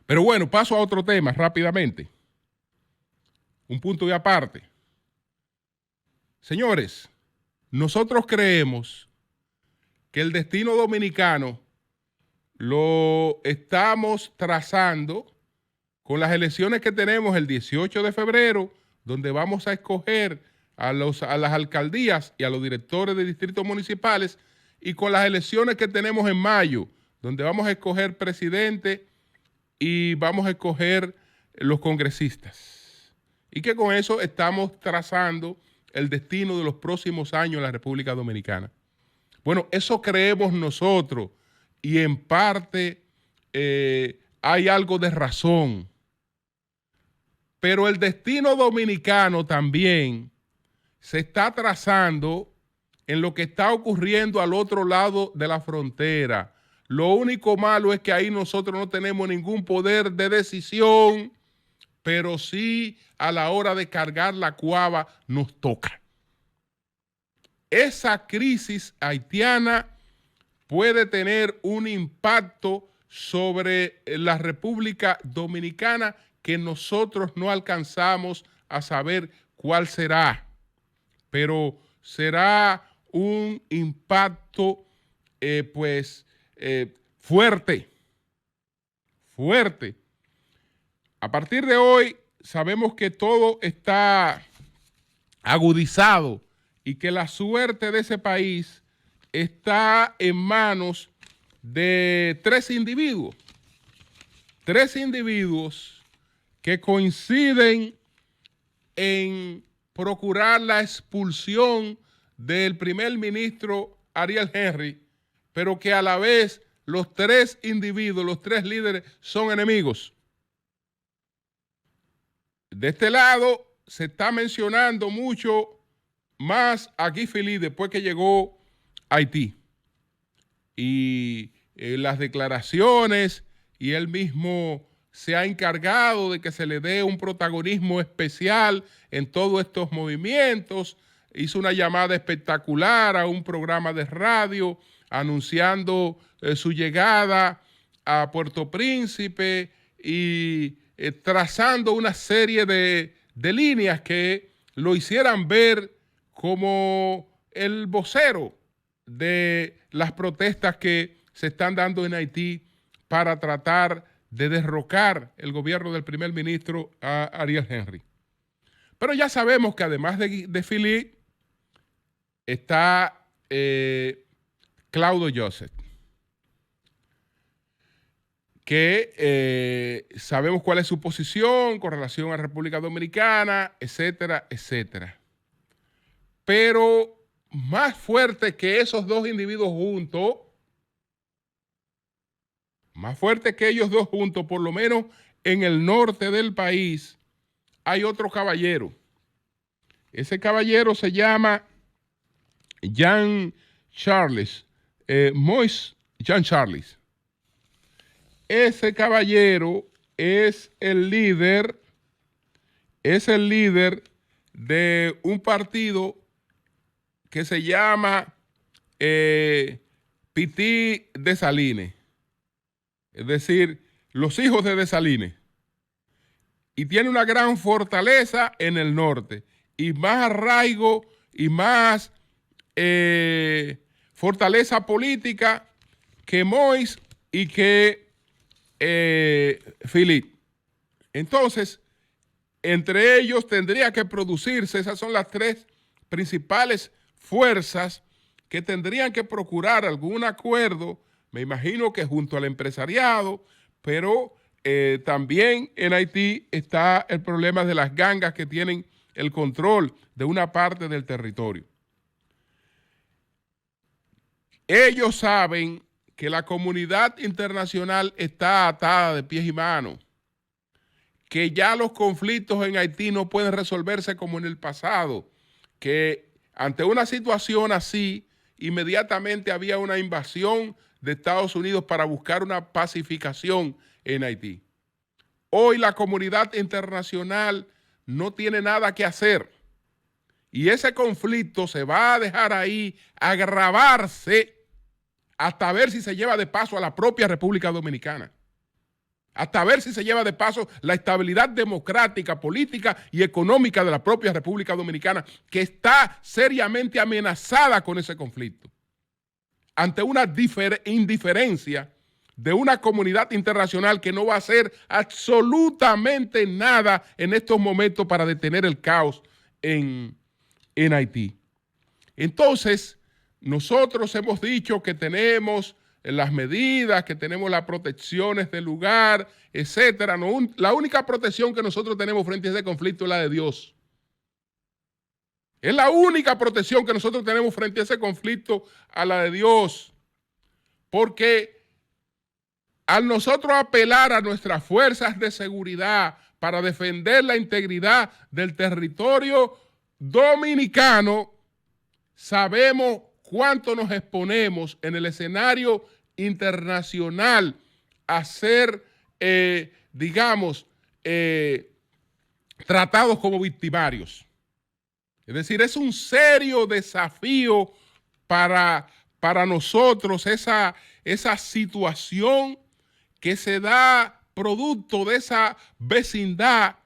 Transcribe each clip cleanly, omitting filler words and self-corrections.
Pero bueno, paso a otro tema rápidamente. Un punto de aparte. Señores, nosotros creemos que el destino dominicano lo estamos trazando con las elecciones que tenemos el 18 de febrero, donde vamos a escoger a las alcaldías y a los directores de distritos municipales, y con las elecciones que tenemos en mayo, donde vamos a escoger presidente y vamos a escoger los congresistas. Y que con eso estamos trazando el destino de los próximos años en la República Dominicana. Bueno, eso creemos nosotros y en parte hay algo de razón. Pero el destino dominicano también se está trazando en lo que está ocurriendo al otro lado de la frontera. Lo único malo es que ahí nosotros no tenemos ningún poder de decisión, pero sí a la hora de cargar la cuava nos toca. Esa crisis haitiana puede tener un impacto sobre la República Dominicana que nosotros no alcanzamos a saber cuál será, pero será un impacto fuerte. A partir de hoy sabemos que todo está agudizado y que la suerte de ese país está en manos de tres individuos que coinciden en procurar la expulsión del primer ministro Ariel Henry, pero que a la vez los tres individuos, los tres líderes, son enemigos. De este lado se está mencionando mucho más a Guy Philippe después que llegó a Haití. Y las declaraciones, y él mismo se ha encargado de que se le dé un protagonismo especial en todos estos movimientos. Hizo una llamada espectacular a un programa de radio anunciando su llegada a Puerto Príncipe y trazando una serie de líneas que lo hicieran ver como el vocero de las protestas que se están dando en Haití para tratar de derrocar el gobierno del primer ministro Ariel Henry. Pero ya sabemos que además de Philippe está Claudio Joseph, que sabemos cuál es su posición con relación a República Dominicana, etcétera, etcétera. Pero más fuerte que esos dos individuos juntos, más fuerte que ellos dos juntos, por lo menos en el norte del país, hay otro caballero. Ese caballero se llama Jean Charles, Moïse Jean Charles. Ese caballero es el líder de un partido que se llama Petit Dessalines, es decir, los hijos de Dessalines, y tiene una gran fortaleza en el norte, y más arraigo y más fortaleza política que Moïse y que Philippe. Entonces, entre ellos tendría que producirse, esas son las tres principales fuerzas que tendrían que procurar algún acuerdo, me imagino que junto al empresariado, pero también en Haití está el problema de las gangas que tienen el control de una parte del territorio. Ellos saben que la comunidad internacional está atada de pies y manos, que ya los conflictos en Haití no pueden resolverse como en el pasado, que ante una situación así, inmediatamente había una invasión de Estados Unidos para buscar una pacificación en Haití. Hoy la comunidad internacional no tiene nada que hacer y ese conflicto se va a dejar ahí agravarse hasta ver si se lleva de paso a la propia República Dominicana. hasta ver si se lleva de paso la estabilidad democrática, política y económica de la propia República Dominicana, que está seriamente amenazada con ese conflicto, ante una indiferencia de una comunidad internacional que no va a hacer absolutamente nada en estos momentos para detener el caos en Haití. Entonces, nosotros hemos dicho que tenemos las medidas, que tenemos las protecciones del lugar, etcétera. No, la única protección que nosotros tenemos frente a ese conflicto es la de Dios. Es la única protección que nosotros tenemos frente a ese conflicto, a la de Dios. Porque al nosotros apelar a nuestras fuerzas de seguridad para defender la integridad del territorio dominicano, sabemos cuánto nos exponemos en el escenario internacional a ser, tratados como victimarios. Es decir, es un serio desafío para nosotros esa situación que se da producto de esa vecindad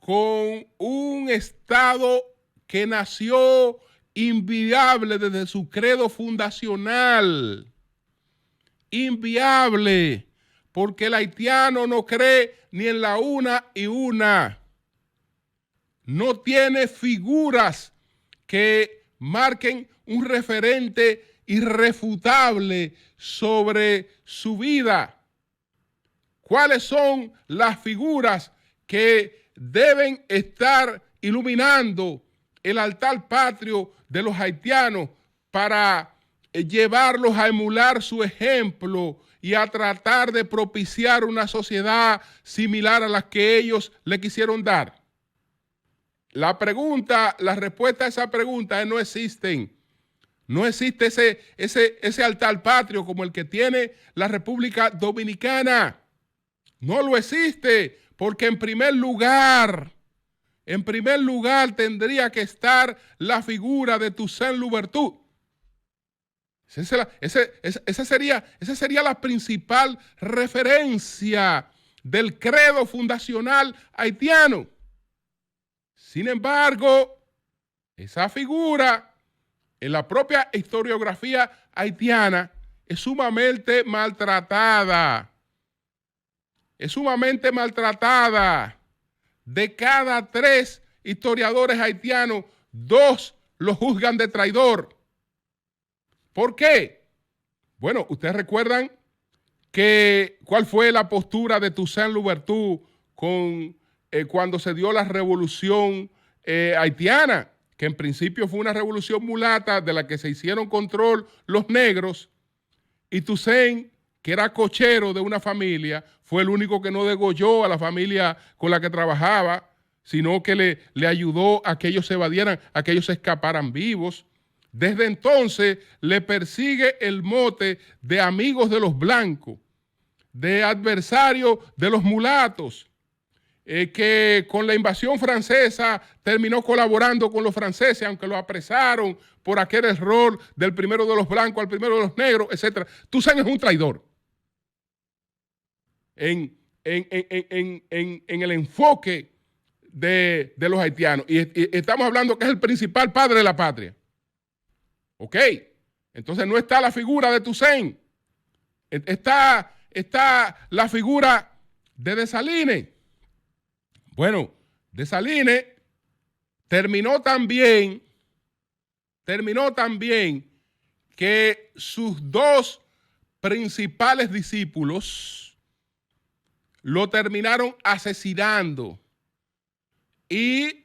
con un Estado que nació inviable desde su credo fundacional. Inviable, porque el haitiano no cree ni en la una y una. No tiene figuras que marquen un referente irrefutable sobre su vida. ¿Cuáles son las figuras que deben estar iluminando el altar patrio de los haitianos para llevarlos a emular su ejemplo y a tratar de propiciar una sociedad similar a la que ellos le quisieron dar? La respuesta a esa pregunta es: no existen. No existe ese altar patrio como el que tiene la República Dominicana. No lo existe, porque en primer lugar tendría que estar la figura de Toussaint Louverture. Esa sería la principal referencia del credo fundacional haitiano. Sin embargo, esa figura en la propia historiografía haitiana es sumamente maltratada. Es sumamente maltratada. De cada 3 historiadores haitianos, 2 lo juzgan de traidor. ¿Por qué? Bueno, ustedes recuerdan cuál fue la postura de Toussaint Louverture cuando se dio la revolución haitiana, que en principio fue una revolución mulata de la que se hicieron control los negros, y Toussaint, que era cochero de una familia, fue el único que no degolló a la familia con la que trabajaba, sino que le ayudó a que ellos se evadieran, a que ellos se escaparan vivos. Desde entonces le persigue el mote de amigos de los blancos, de adversarios de los mulatos, que con la invasión francesa terminó colaborando con los franceses, aunque lo apresaron por aquel error del primero de los blancos al primero de los negros, etc. Toussaint es un traidor en el enfoque de los haitianos. Y estamos hablando que es el principal padre de la patria. ¿Ok? Entonces no está la figura de Toussaint. Está la figura de Dessalines. Bueno, Dessalines terminó también que sus 2 principales discípulos lo terminaron asesinando. Y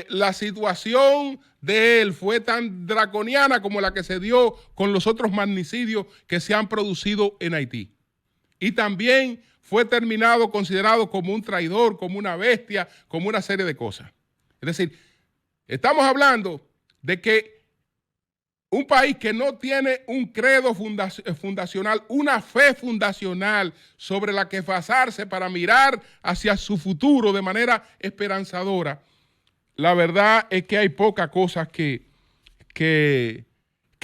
la situación de él fue tan draconiana como la que se dio con los otros magnicidios que se han producido en Haití. Y también fue considerado como un traidor, como una bestia, como una serie de cosas. Es decir, estamos hablando de que un país que no tiene un credo fundacional, una fe fundacional sobre la que basarse para mirar hacia su futuro de manera esperanzadora, la verdad es que hay pocas cosas que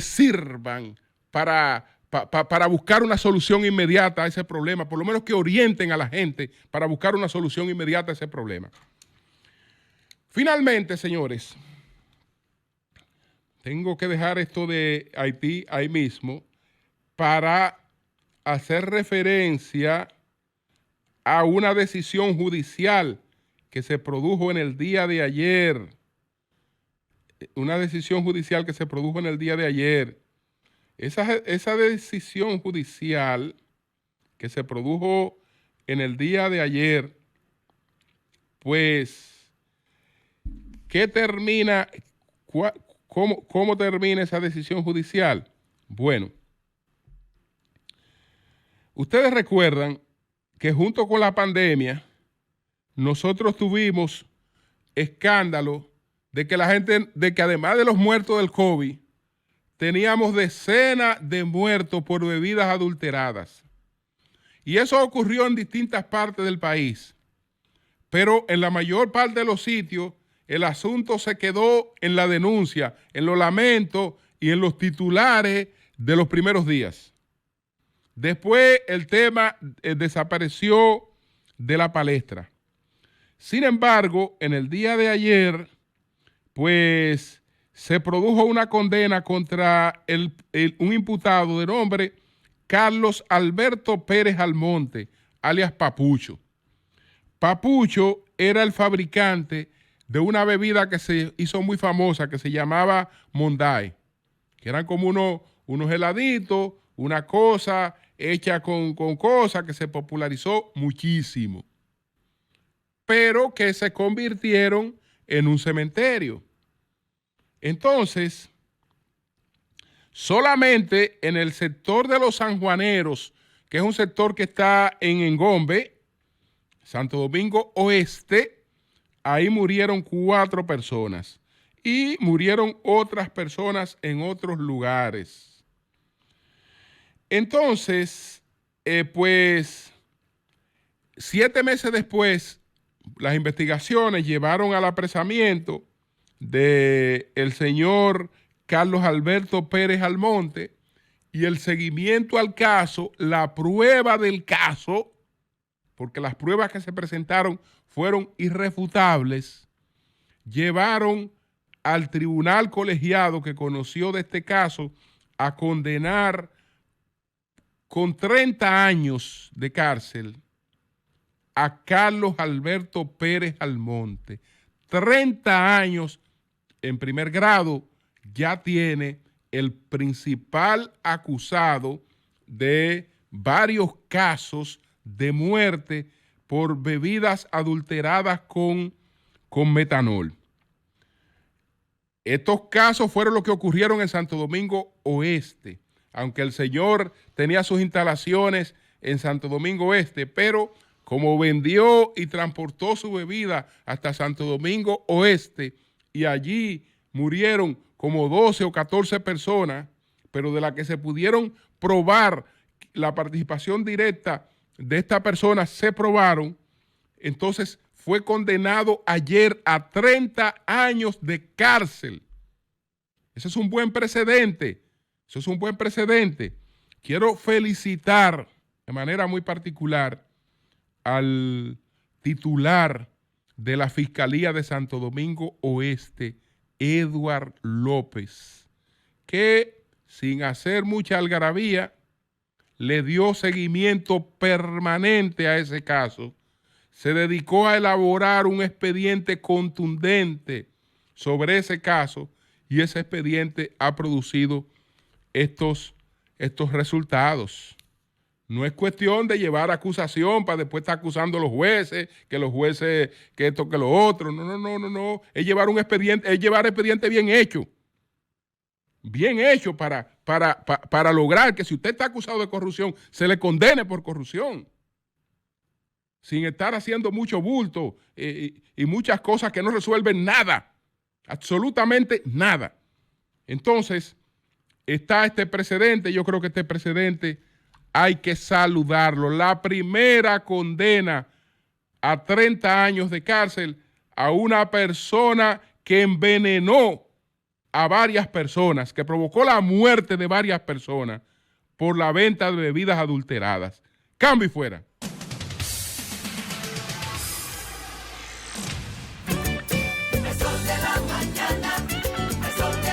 sirvan para para buscar una solución inmediata a ese problema, por lo menos que orienten a la gente para buscar una solución inmediata a ese problema. Finalmente, señores, tengo que dejar esto de Haití ahí mismo para hacer referencia a una decisión judicial que se produjo en el día de ayer. Una decisión judicial que se produjo en el día de ayer. Esa decisión judicial que se produjo en el día de ayer, pues, ¿qué termina? ¿Cómo termina esa decisión judicial? Bueno, ustedes recuerdan que junto con la pandemia, nosotros tuvimos escándalo de que de que además de los muertos del COVID, teníamos decenas de muertos por bebidas adulteradas. Y eso ocurrió en distintas partes del país. Pero en la mayor parte de los sitios, el asunto se quedó en la denuncia, en los lamentos y en los titulares de los primeros días. Después el tema desapareció de la palestra. Sin embargo, en el día de ayer, pues se produjo una condena contra un imputado de nombre Carlos Alberto Pérez Almonte, alias Papucho. Papucho era el fabricante de una bebida que se hizo muy famosa, que se llamaba Monday, que eran como unos heladitos, una cosa hecha con cosas que se popularizó muchísimo, pero que se convirtieron en un cementerio. Entonces, solamente en el sector de los sanjuaneros, que es un sector que está en Engombe, Santo Domingo Oeste, ahí murieron 4 personas y murieron otras personas en otros lugares. Entonces, pues, 7 meses después, las investigaciones llevaron al apresamiento del señor Carlos Alberto Pérez Almonte y el seguimiento al caso, la prueba del caso, porque las pruebas que se presentaron fueron irrefutables, llevaron al tribunal colegiado que conoció de este caso a condenar con 30 años de cárcel a Carlos Alberto Pérez Almonte. 30 años en primer grado ya tiene el principal acusado de varios casos de muerte por bebidas adulteradas con metanol. Estos casos fueron los que ocurrieron en Santo Domingo Oeste, aunque el señor tenía sus instalaciones en Santo Domingo Oeste, pero como vendió y transportó su bebida hasta Santo Domingo Oeste y allí murieron como 12 o 14 personas, pero de las que se pudieron probar la participación directa de esta persona, se probaron, entonces fue condenado ayer a 30 años de cárcel. Ese es un buen precedente. Eso es un buen precedente. Quiero felicitar de manera muy particular al titular de la Fiscalía de Santo Domingo Oeste, Edward López, que sin hacer mucha algarabía le dio seguimiento permanente a ese caso. Se dedicó a elaborar un expediente contundente sobre ese caso y ese expediente ha producido estos resultados. No es cuestión de llevar acusación para después estar acusando a los jueces, que esto, que lo otro. No. Es llevar un expediente, es llevar expediente bien hecho. Bien hecho para lograr que si usted está acusado de corrupción, se le condene por corrupción. Sin estar haciendo mucho bulto y muchas cosas que no resuelven nada. Absolutamente nada. Entonces, está este precedente. Yo creo que este precedente hay que saludarlo. La primera condena a 30 años de cárcel a una persona que envenenó a varias personas, que provocó la muerte de varias personas por la venta de bebidas adulteradas. Cambio y fuera.